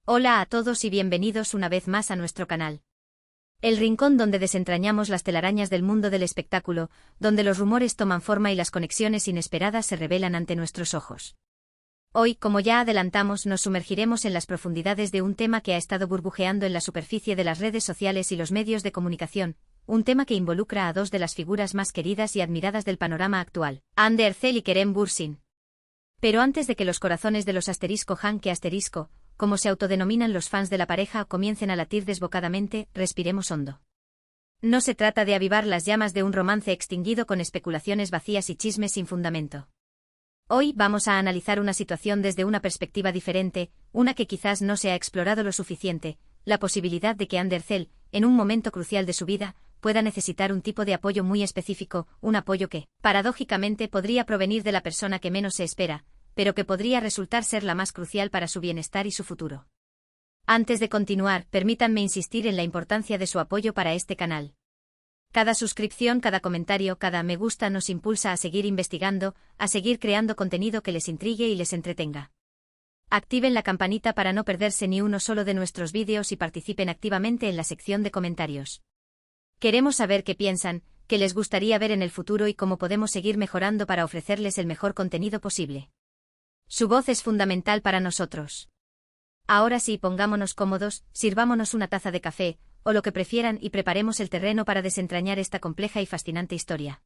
Hola a todos y bienvenidos una vez más a nuestro canal. El rincón donde desentrañamos las telarañas del mundo del espectáculo, donde los rumores toman forma y las conexiones inesperadas se revelan ante nuestros ojos. Hoy, como ya adelantamos, nos sumergiremos en las profundidades de un tema que ha estado burbujeando en la superficie de las redes sociales y los medios de comunicación, un tema que involucra a dos de las figuras más queridas y admiradas del panorama actual, Hande Erçel y Kerem Bürsin. Pero antes de que los corazones de los *Hanke*, como se autodenominan los fans de la pareja, comiencen a latir desbocadamente, respiremos hondo. No se trata de avivar las llamas de un romance extinguido con especulaciones vacías y chismes sin fundamento. Hoy vamos a analizar una situación desde una perspectiva diferente, una que quizás no se ha explorado lo suficiente, la posibilidad de que Hande Erçel, en un momento crucial de su vida, pueda necesitar un tipo de apoyo muy específico, un apoyo que, paradójicamente, podría provenir de la persona que menos se espera, pero que podría resultar ser la más crucial para su bienestar y su futuro. Antes de continuar, permítanme insistir en la importancia de su apoyo para este canal. Cada suscripción, cada comentario, cada me gusta nos impulsa a seguir investigando, a seguir creando contenido que les intrigue y les entretenga. Activen la campanita para no perderse ni uno solo de nuestros vídeos y participen activamente en la sección de comentarios. Queremos saber qué piensan, qué les gustaría ver en el futuro y cómo podemos seguir mejorando para ofrecerles el mejor contenido posible. Su voz es fundamental para nosotros. Ahora sí, pongámonos cómodos, sirvámonos una taza de café, o lo que prefieran, y preparemos el terreno para desentrañar esta compleja y fascinante historia.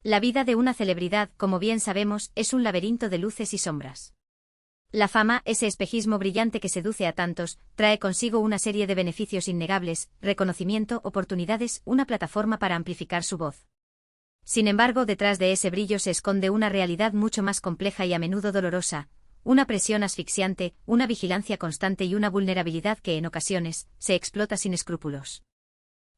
La vida de una celebridad, como bien sabemos, es un laberinto de luces y sombras. La fama, ese espejismo brillante que seduce a tantos, trae consigo una serie de beneficios innegables, reconocimiento, oportunidades, una plataforma para amplificar su voz. Sin embargo, detrás de ese brillo se esconde una realidad mucho más compleja y a menudo dolorosa, una presión asfixiante, una vigilancia constante y una vulnerabilidad que en ocasiones se explota sin escrúpulos.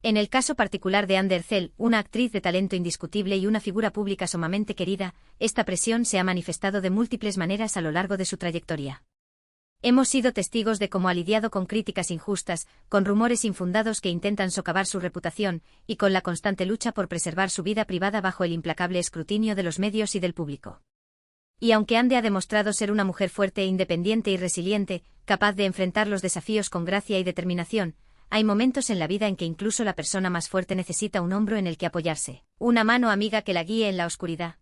En el caso particular de Hande Erçel, una actriz de talento indiscutible y una figura pública sumamente querida, esta presión se ha manifestado de múltiples maneras a lo largo de su trayectoria. Hemos sido testigos de cómo ha lidiado con críticas injustas, con rumores infundados que intentan socavar su reputación, y con la constante lucha por preservar su vida privada bajo el implacable escrutinio de los medios y del público. Y aunque Hande ha demostrado ser una mujer fuerte, independiente y resiliente, capaz de enfrentar los desafíos con gracia y determinación, hay momentos en la vida en que incluso la persona más fuerte necesita un hombro en el que apoyarse, una mano amiga que la guíe en la oscuridad.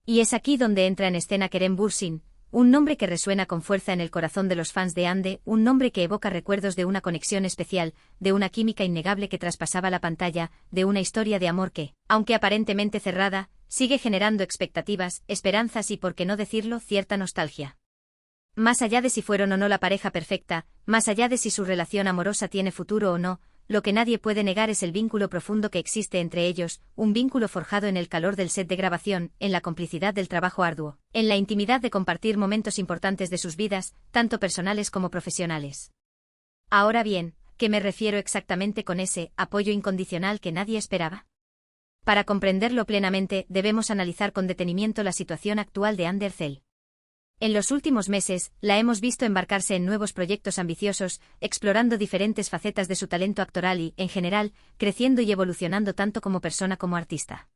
Y es aquí donde entra en escena Kerem Bürsin, un nombre que resuena con fuerza en el corazón de los fans de Hande, un nombre que evoca recuerdos de una conexión especial, de una química innegable que traspasaba la pantalla, de una historia de amor que, aunque aparentemente cerrada, sigue generando expectativas, esperanzas y, por qué no decirlo, cierta nostalgia. Más allá de si fueron o no la pareja perfecta, más allá de si su relación amorosa tiene futuro o no, lo que nadie puede negar es el vínculo profundo que existe entre ellos, un vínculo forjado en el calor del set de grabación, en la complicidad del trabajo arduo, en la intimidad de compartir momentos importantes de sus vidas, tanto personales como profesionales. Ahora bien, ¿qué me refiero exactamente con ese apoyo incondicional que nadie esperaba? Para comprenderlo plenamente, debemos analizar con detenimiento la situación actual de Hande Erçel. En los últimos meses, la hemos visto embarcarse en nuevos proyectos ambiciosos, explorando diferentes facetas de su talento actoral y, en general, creciendo y evolucionando tanto como persona como artista.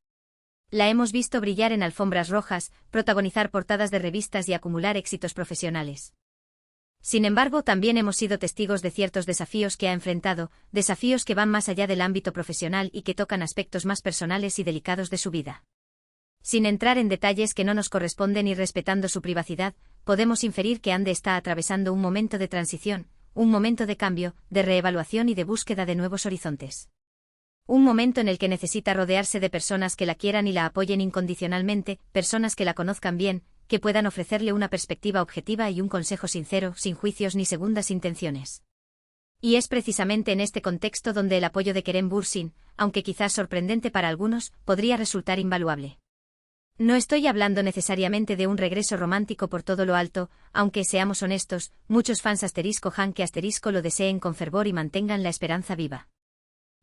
La hemos visto brillar en alfombras rojas, protagonizar portadas de revistas y acumular éxitos profesionales. Sin embargo, también hemos sido testigos de ciertos desafíos que ha enfrentado, desafíos que van más allá del ámbito profesional y que tocan aspectos más personales y delicados de su vida. Sin entrar en detalles que no nos corresponden y respetando su privacidad, podemos inferir que Hande está atravesando un momento de transición, un momento de cambio, de reevaluación y de búsqueda de nuevos horizontes. Un momento en el que necesita rodearse de personas que la quieran y la apoyen incondicionalmente, personas que la conozcan bien, que puedan ofrecerle una perspectiva objetiva y un consejo sincero, sin juicios ni segundas intenciones. Y es precisamente en este contexto donde el apoyo de Kerem Bürsin, aunque quizás sorprendente para algunos, podría resultar invaluable. No estoy hablando necesariamente de un regreso romántico por todo lo alto, aunque seamos honestos, muchos fans *Hanke* lo deseen con fervor y mantengan la esperanza viva.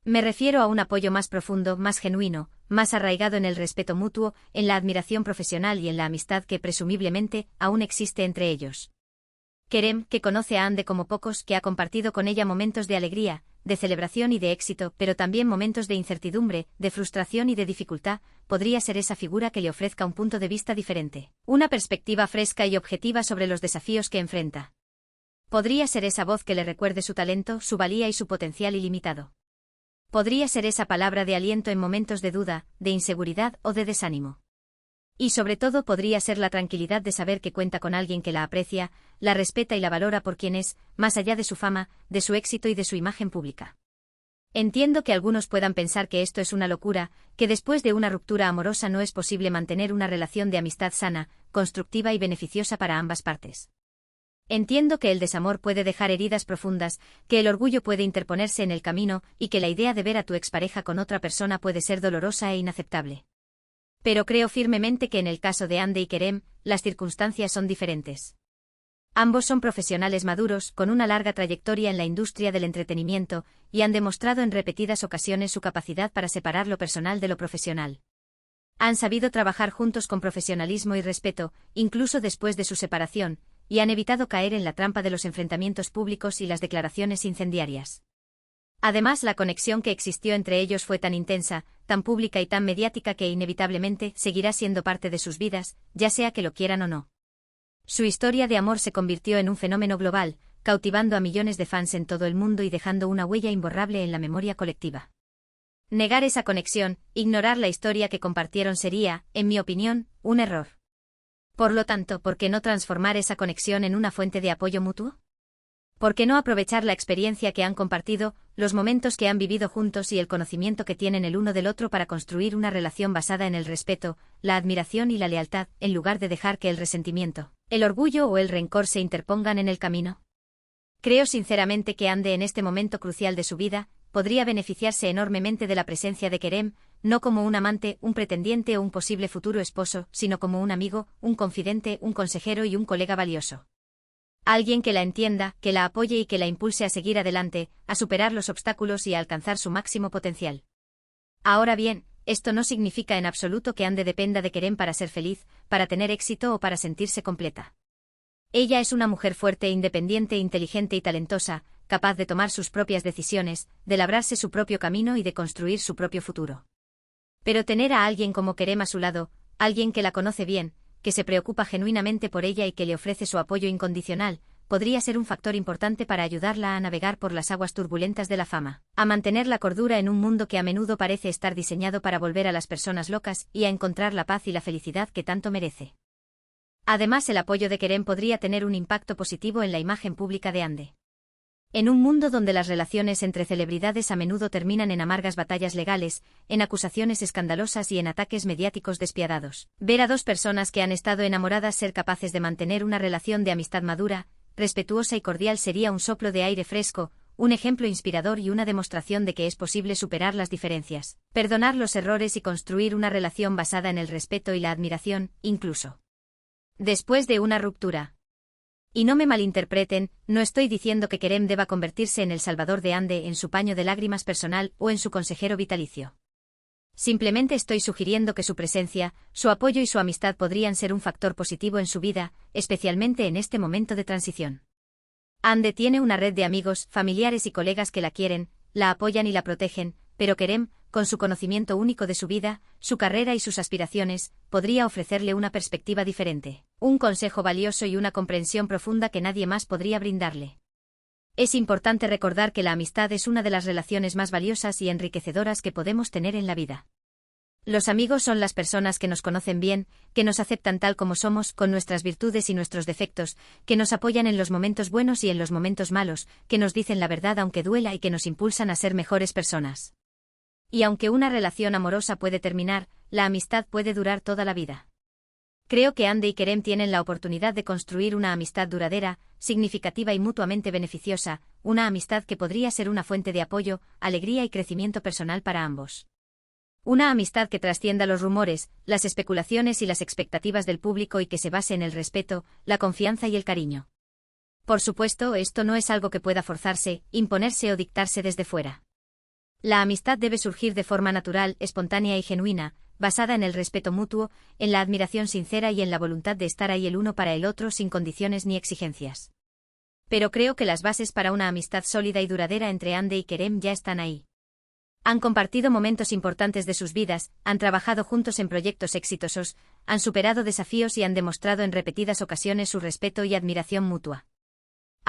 Me refiero a un apoyo más profundo, más genuino, más arraigado en el respeto mutuo, en la admiración profesional y en la amistad que presumiblemente aún existe entre ellos. Kerem, que conoce a Hande como pocos, que ha compartido con ella momentos de alegría, de celebración y de éxito, pero también momentos de incertidumbre, de frustración y de dificultad, podría ser esa figura que le ofrezca un punto de vista diferente, una perspectiva fresca y objetiva sobre los desafíos que enfrenta. Podría ser esa voz que le recuerde su talento, su valía y su potencial ilimitado. Podría ser esa palabra de aliento en momentos de duda, de inseguridad o de desánimo. Y sobre todo podría ser la tranquilidad de saber que cuenta con alguien que la aprecia, la respeta y la valora por quien es, más allá de su fama, de su éxito y de su imagen pública. Entiendo que algunos puedan pensar que esto es una locura, que después de una ruptura amorosa no es posible mantener una relación de amistad sana, constructiva y beneficiosa para ambas partes. Entiendo que el desamor puede dejar heridas profundas, que el orgullo puede interponerse en el camino y que la idea de ver a tu expareja con otra persona puede ser dolorosa e inaceptable. Pero creo firmemente que en el caso de Hande y Kerem, las circunstancias son diferentes. Ambos son profesionales maduros, con una larga trayectoria en la industria del entretenimiento, y han demostrado en repetidas ocasiones su capacidad para separar lo personal de lo profesional. Han sabido trabajar juntos con profesionalismo y respeto, incluso después de su separación, y han evitado caer en la trampa de los enfrentamientos públicos y las declaraciones incendiarias. Además, la conexión que existió entre ellos fue tan intensa, tan pública y tan mediática que inevitablemente seguirá siendo parte de sus vidas, ya sea que lo quieran o no. Su historia de amor se convirtió en un fenómeno global, cautivando a millones de fans en todo el mundo y dejando una huella imborrable en la memoria colectiva. Negar esa conexión, ignorar la historia que compartieron sería, en mi opinión, un error. Por lo tanto, ¿por qué no transformar esa conexión en una fuente de apoyo mutuo? ¿Por qué no aprovechar la experiencia que han compartido, los momentos que han vivido juntos y el conocimiento que tienen el uno del otro para construir una relación basada en el respeto, la admiración y la lealtad, en lugar de dejar que el resentimiento, el orgullo o el rencor se interpongan en el camino? Creo sinceramente que Hande en este momento crucial de su vida, podría beneficiarse enormemente de la presencia de Kerem, no como un amante, un pretendiente o un posible futuro esposo, sino como un amigo, un confidente, un consejero y un colega valioso. Alguien que la entienda, que la apoye y que la impulse a seguir adelante, a superar los obstáculos y a alcanzar su máximo potencial. Ahora bien, esto no significa en absoluto que Hande dependa de Kerem para ser feliz, para tener éxito o para sentirse completa. Ella es una mujer fuerte, independiente, inteligente y talentosa, capaz de tomar sus propias decisiones, de labrarse su propio camino y de construir su propio futuro. Pero tener a alguien como Kerem a su lado, alguien que la conoce bien, que se preocupa genuinamente por ella y que le ofrece su apoyo incondicional, podría ser un factor importante para ayudarla a navegar por las aguas turbulentas de la fama, a mantener la cordura en un mundo que a menudo parece estar diseñado para volver a las personas locas y a encontrar la paz y la felicidad que tanto merece. Además, el apoyo de Kerem podría tener un impacto positivo en la imagen pública de Hande. En un mundo donde las relaciones entre celebridades a menudo terminan en amargas batallas legales, en acusaciones escandalosas y en ataques mediáticos despiadados, ver a dos personas que han estado enamoradas ser capaces de mantener una relación de amistad madura, respetuosa y cordial sería un soplo de aire fresco, un ejemplo inspirador y una demostración de que es posible superar las diferencias, perdonar los errores y construir una relación basada en el respeto y la admiración, incluso después de una ruptura. Y no me malinterpreten, no estoy diciendo que Kerem deba convertirse en el salvador de Hande, en su paño de lágrimas personal o en su consejero vitalicio. Simplemente estoy sugiriendo que su presencia, su apoyo y su amistad podrían ser un factor positivo en su vida, especialmente en este momento de transición. Hande tiene una red de amigos, familiares y colegas que la quieren, la apoyan y la protegen, pero Kerem, con su conocimiento único de su vida, su carrera y sus aspiraciones, podría ofrecerle una perspectiva diferente, un consejo valioso y una comprensión profunda que nadie más podría brindarle. Es importante recordar que la amistad es una de las relaciones más valiosas y enriquecedoras que podemos tener en la vida. Los amigos son las personas que nos conocen bien, que nos aceptan tal como somos, con nuestras virtudes y nuestros defectos, que nos apoyan en los momentos buenos y en los momentos malos, que nos dicen la verdad aunque duela y que nos impulsan a ser mejores personas. Y aunque una relación amorosa puede terminar, la amistad puede durar toda la vida. Creo que Hande y Kerem tienen la oportunidad de construir una amistad duradera, significativa y mutuamente beneficiosa, una amistad que podría ser una fuente de apoyo, alegría y crecimiento personal para ambos. Una amistad que trascienda los rumores, las especulaciones y las expectativas del público y que se base en el respeto, la confianza y el cariño. Por supuesto, esto no es algo que pueda forzarse, imponerse o dictarse desde fuera. La amistad debe surgir de forma natural, espontánea y genuina, basada en el respeto mutuo, en la admiración sincera y en la voluntad de estar ahí el uno para el otro sin condiciones ni exigencias. Pero creo que las bases para una amistad sólida y duradera entre Hande y Kerem ya están ahí. Han compartido momentos importantes de sus vidas, han trabajado juntos en proyectos exitosos, han superado desafíos y han demostrado en repetidas ocasiones su respeto y admiración mutua.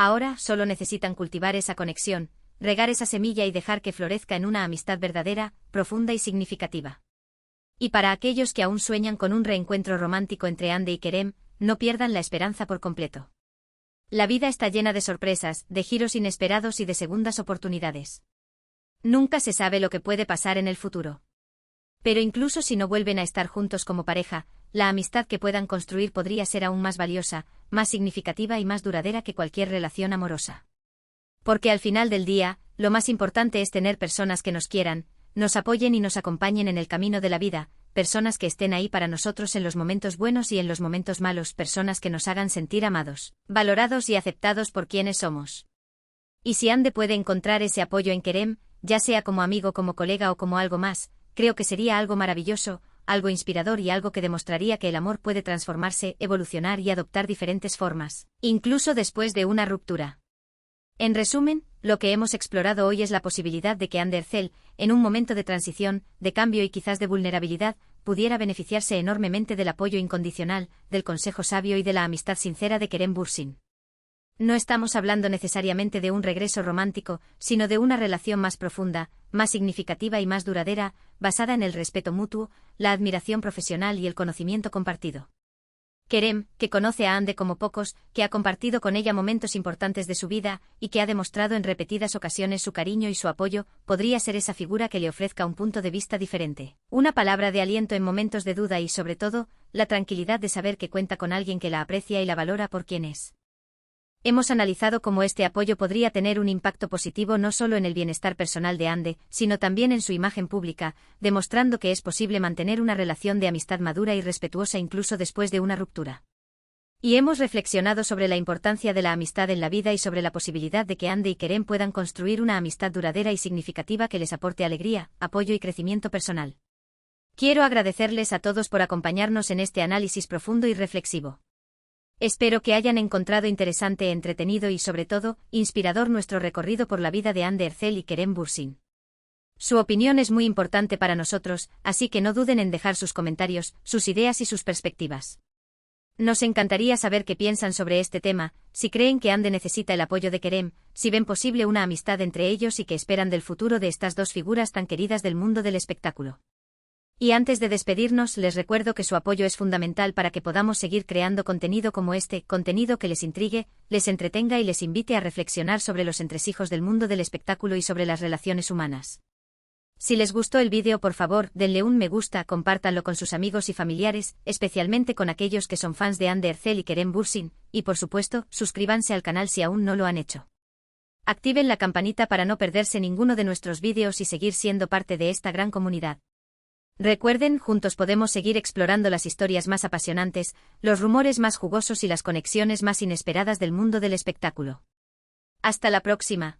Ahora solo necesitan cultivar esa conexión, regar esa semilla y dejar que florezca en una amistad verdadera, profunda y significativa. Y para aquellos que aún sueñan con un reencuentro romántico entre Ande y Kerem, no pierdan la esperanza por completo. La vida está llena de sorpresas, de giros inesperados y de segundas oportunidades. Nunca se sabe lo que puede pasar en el futuro. Pero incluso si no vuelven a estar juntos como pareja, la amistad que puedan construir podría ser aún más valiosa, más significativa y más duradera que cualquier relación amorosa. Porque al final del día, lo más importante es tener personas que nos quieran, nos apoyen y nos acompañen en el camino de la vida, personas que estén ahí para nosotros en los momentos buenos y en los momentos malos, personas que nos hagan sentir amados, valorados y aceptados por quienes somos. Y si Ande puede encontrar ese apoyo en Kerem, ya sea como amigo, como colega o como algo más, creo que sería algo maravilloso, algo inspirador y algo que demostraría que el amor puede transformarse, evolucionar y adoptar diferentes formas, incluso después de una ruptura. En resumen, lo que hemos explorado hoy es la posibilidad de que Ande Erçel, en un momento de transición, de cambio y quizás de vulnerabilidad, pudiera beneficiarse enormemente del apoyo incondicional, del consejo sabio y de la amistad sincera de Kerem Bürsin. No estamos hablando necesariamente de un regreso romántico, sino de una relación más profunda, más significativa y más duradera, basada en el respeto mutuo, la admiración profesional y el conocimiento compartido. Kerem, que conoce a Ande como pocos, que ha compartido con ella momentos importantes de su vida y que ha demostrado en repetidas ocasiones su cariño y su apoyo, podría ser esa figura que le ofrezca un punto de vista diferente, una palabra de aliento en momentos de duda y, sobre todo, la tranquilidad de saber que cuenta con alguien que la aprecia y la valora por quien es. Hemos analizado cómo este apoyo podría tener un impacto positivo no solo en el bienestar personal de Ande, sino también en su imagen pública, demostrando que es posible mantener una relación de amistad madura y respetuosa incluso después de una ruptura. Y hemos reflexionado sobre la importancia de la amistad en la vida y sobre la posibilidad de que Ande y Kerem puedan construir una amistad duradera y significativa que les aporte alegría, apoyo y crecimiento personal. Quiero agradecerles a todos por acompañarnos en este análisis profundo y reflexivo. Espero que hayan encontrado interesante, entretenido y, sobre todo, inspirador nuestro recorrido por la vida de Ande Erçel y Kerem Bürsin. Su opinión es muy importante para nosotros, así que no duden en dejar sus comentarios, sus ideas y sus perspectivas. Nos encantaría saber qué piensan sobre este tema, si creen que Ande necesita el apoyo de Kerem, si ven posible una amistad entre ellos y qué esperan del futuro de estas dos figuras tan queridas del mundo del espectáculo. Y antes de despedirnos, les recuerdo que su apoyo es fundamental para que podamos seguir creando contenido como este, contenido que les intrigue, les entretenga y les invite a reflexionar sobre los entresijos del mundo del espectáculo y sobre las relaciones humanas. Si les gustó el vídeo, por favor, denle un me gusta, compártanlo con sus amigos y familiares, especialmente con aquellos que son fans de Ande Erçel y Kerem Bürsin, y por supuesto, suscríbanse al canal si aún no lo han hecho. Activen la campanita para no perderse ninguno de nuestros vídeos y seguir siendo parte de esta gran comunidad. Recuerden, juntos podemos seguir explorando las historias más apasionantes, los rumores más jugosos y las conexiones más inesperadas del mundo del espectáculo. Hasta la próxima.